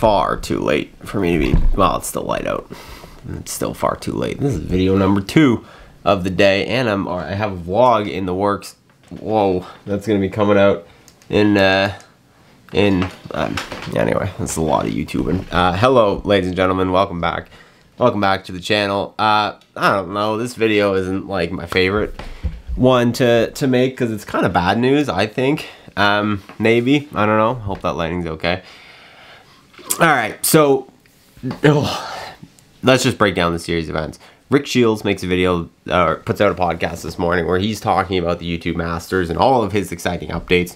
far too late for me to be, well, it's still light out. It's still far too late. This is video number 2 of the day, and I have a vlog in the works. Whoa, that's gonna be coming out anyway, that's a lot of YouTubing. Hello, ladies and gentlemen, welcome back. Welcome back to the channel. I don't know, this video isn't like my favorite one to make because it's kind of bad news, I think. Maybe, I don't know. Hope that lighting's okay. All right, so let's just break down the series of events. Rick Shields makes a video, or puts out a podcast this morning where he's talking about the YouTube Masters and all of his exciting updates.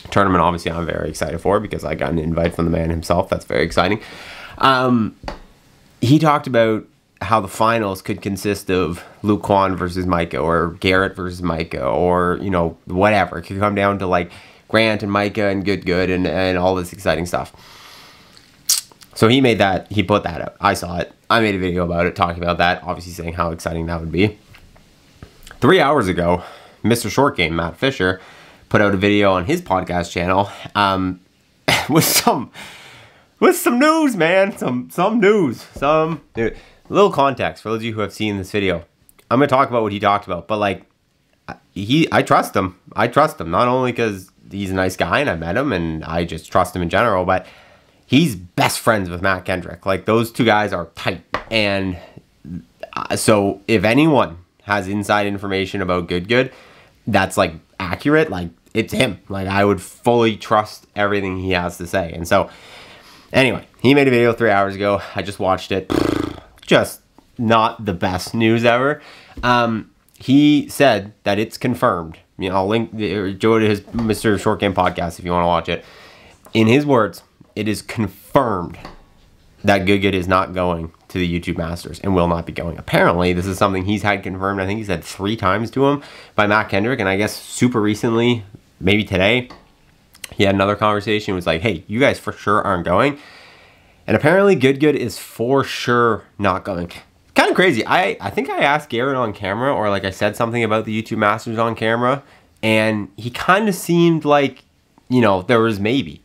Tournament, obviously, I'm very excited for because I got an invite from the man himself. That's very exciting. He talked about how the finals could consist of Luke Kwan versus Micah, or Garrett versus Micah, or, you know, whatever. It could come down to like Grant and Micah and Good and all this exciting stuff. So he put that out. I saw it. I made a video about it, talking about that, obviously saying how exciting that would be. 3 hours ago, Mr. Short Game, Matt Fisher, put out a video on his podcast channel with some news, man. Some news. A little context for those of you who have seen this video. I'm going to talk about what he talked about, but like, I trust him. I trust him, not only because he's a nice guy and I met him and I just trust him in general, but he's best friends with Matt Kendrick. Like, those two guys are tight. And so if anyone has inside information about Good that's like accurate, like, it's him. Like, I would fully trust everything he has to say. And so anyway, he made a video 3 hours ago. I just watched it. Just not the best news ever. He said that it's confirmed. You know, I'll link Joe to his Mr. Short Game podcast if you want to watch it. In his words, it is confirmed that Good is not going to the YouTube Masters and will not be going. Apparently, this is something he's had confirmed. I think he said 3 times to him by Matt Kendrick. And I guess super recently, maybe today, he had another conversation. It was like, hey, you guys for sure aren't going. And apparently Good is for sure not going. Kind of crazy. I think I asked Garrett on camera, or like I said something about the YouTube Masters on camera, and he kind of seemed like, you know, there was a maybe.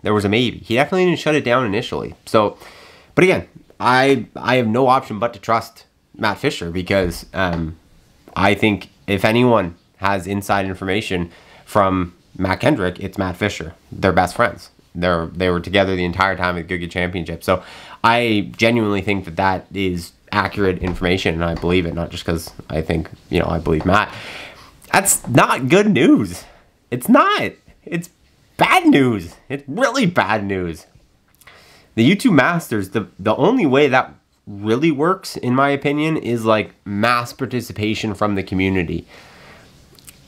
He definitely didn't shut it down initially. So, but again, I have no option but to trust Matt Fisher because I think if anyone has inside information from Matt Kendrick, it's Matt Fisher. They're best friends. They were together the entire time at the Good Championship. So I genuinely think that is accurate information, and I believe it, not just because I think, you know, I believe Matt. That's not good news. It's not. It's bad news. It's really bad news. The YouTube Masters, the only way that really works, in my opinion, is like mass participation from the community.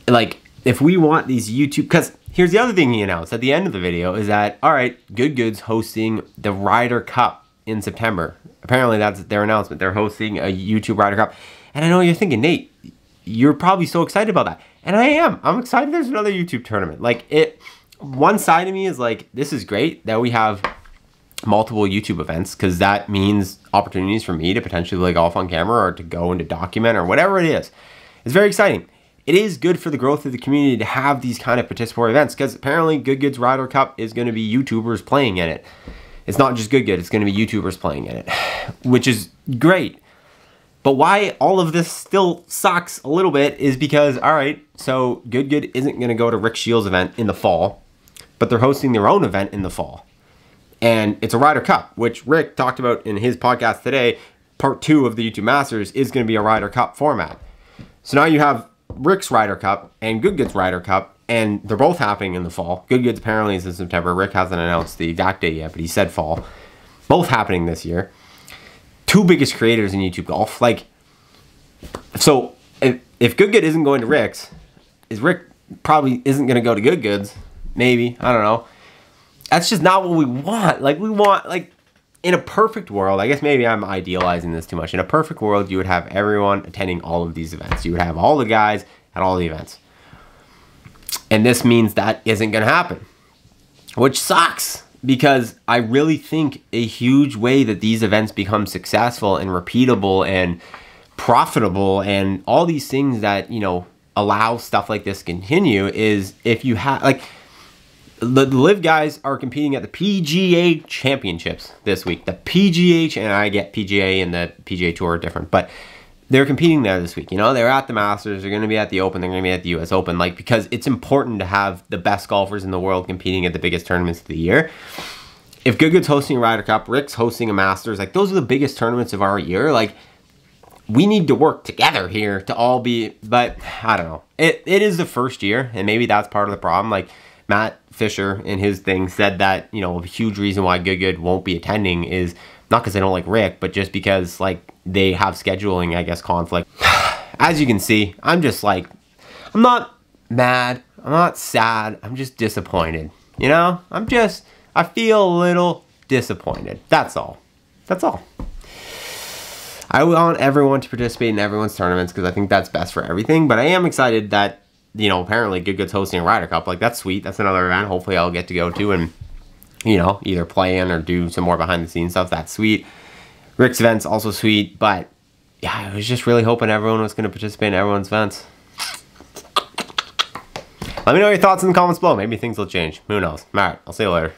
Like, if we want these YouTube, because here's the other thing he announced at the end of the video is that, all right, Good's hosting the Ryder Cup in September. Apparently that's their announcement. They're hosting a YouTube Ryder Cup. And I know you're thinking, Nate, you're probably so excited about that. And I am. I'm excited there's another YouTube tournament. Like, one side of me is like, this is great that we have multiple YouTube events, because that means opportunities for me to potentially play golf on camera or to go and to document or whatever it is. It's very exciting. It is good for the growth of the community to have these kind of participatory events, because apparently Good's Ryder Cup is going to be YouTubers playing in it. It's not just Good, it's going to be YouTubers playing in it, which is great. But why all of this still sucks a little bit is because, all right, so Good isn't going to go to Rick Shields' event in the fall, but they're hosting their own event in the fall. And it's a Ryder Cup, which Rick talked about in his podcast today. Part 2 of the YouTube Masters is going to be a Ryder Cup format. So now you have Rick's Ryder Cup and Good's Ryder Cup, and they're both happening in the fall. Good's apparently is in September. Rick hasn't announced the exact date yet, but he said fall. Both happening this year. 2 biggest creators in YouTube golf. Like, so if Good isn't going to Rick's, is Rick probably isn't going to go to Good's? Maybe, I don't know. That's just not what we want. Like, we want, like, in a perfect world, I guess maybe I'm idealizing this too much. In a perfect world, you would have everyone attending all of these events. You would have all the guys at all the events. And this means that isn't going to happen, which sucks, because I really think a huge way that these events become successful and repeatable and profitable and all these things that, you know, allow stuff like this to continue is if you have, like, the Live guys are competing at the PGA Championships this week. The PGA, and I get PGA and the PGA Tour are different, but they're competing there this week. You know, they're at the Masters, they're going to be at the Open, they're going to be at the US Open, like, because it's important to have the best golfers in the world competing at the biggest tournaments of the year. If Good Good's hosting a Ryder Cup, Rick's hosting a Masters, like, those are the biggest tournaments of our year. Like, we need to work together here to all be, but I don't know. It is the first year, and maybe that's part of the problem. Like, Matt Fisher in his thing said that, you know, a huge reason why Good won't be attending is not because they don't like Rick, but just because, like, they have scheduling, I guess, conflict. As you can see, I'm just like, I'm not mad, I'm not sad, I'm just disappointed. You know, I feel a little disappointed. That's all. That's all. I want everyone to participate in everyone's tournaments because I think that's best for everything, but I am excited that, you know, apparently Good Good's hosting a Ryder Cup. Like, that's sweet. That's another event hopefully I'll get to go to and, you know, either play in or do some more behind the scenes stuff. That's sweet. Rick's event's also sweet, but yeah, I was just really hoping everyone was going to participate in everyone's events. Let me know your thoughts in the comments below. Maybe things will change. Who knows? All right, I'll see you later.